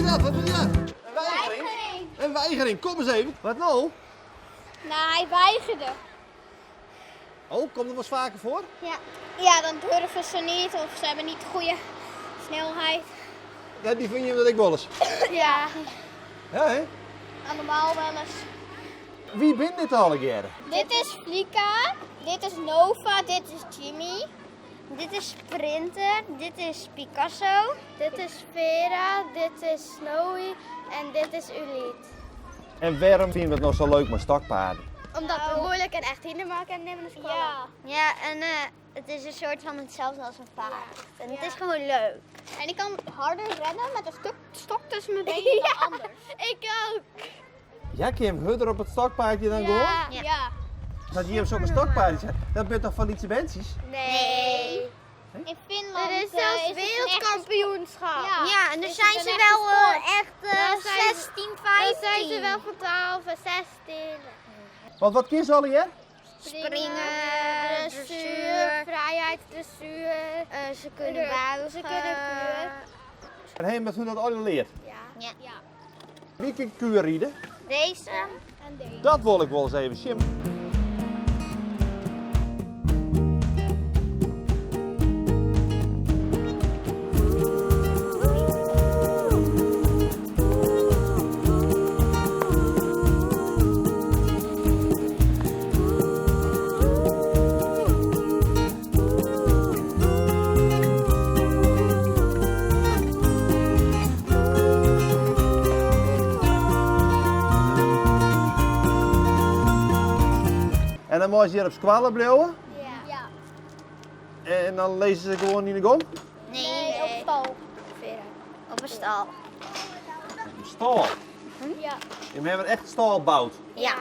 dat? Wat doe je dat? Weigering. Een weigering, kom eens even. Wat nou? Nou, hij weigerde. Oh, komt er wel eens vaker voor? Ja, dan durven ze niet of ze hebben niet goede snelheid. Ja, die vind je dat ik wel eens. Ja, Ja, hè? allemaal wel eens. Wie bent dit alle jaren? Dit is Flika, dit is Nova, dit is Jimmy. Dit is Sprinter, dit is Picasso. Dit is Vera, dit is Snowy en dit is Uliet. En waarom vinden we het nog zo leuk met stokpaarden? Omdat we moeilijk en echt hindermaken en nemen de Ja, en het is een soort van hetzelfde als een paard. En het is gewoon leuk. En ik kan harder rennen met een stok tussen mijn benen dan anders. Ik ook. Ja, Kim, hudder op het stokpaardje dan gewoon? Ja. Dat je op zo'n stokpaardje zet, dat bent toch van iets bensies? Nee. In Finland Er is zelfs wereldkampioenschap. Ja, en dan zijn ze wel echt 16, 15. Dan zijn ze wel van 12 en 16. Want wat kies alle jaar? Springen, dressuur, vrijheidsdressuur. Ze kunnen buigen. Ze kunnen kuur. En heen met hoe dat alle leert. Ja. Wie kan kuur rieden? Deze. En deze. Dat wil ik wel eens even zien. En dan moet je hier op squallen blijven. Ja. En dan lezen ze gewoon in de gom. Nee, Op stal. op een stal. Stal. Ja. Je hebt echt stal gebouwd. Ja.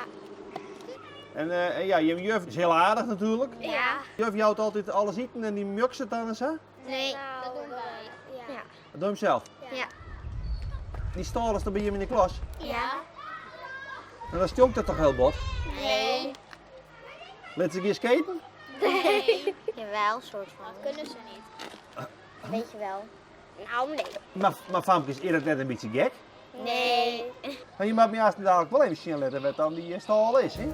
En ja, je juf is heel aardig natuurlijk. Ja. Juf, je houdt altijd alles eten en die mjukt het dan en zo. Nee. Dat doen wij. Ja. Dat doe je hem zelf. Ja. Die stal is dan bij je in de klas. Ja. En dan stonkt dat toch heel bot. Nee. Let ze een keer skaten? Jawel, soort van. Kunnen ze niet. Weet je wel. Nou, nee. Maar Famke, is dat net een beetje gek? Nee. Maar je mag me juist dadelijk wel even zien letten wat dan die stal is, hè?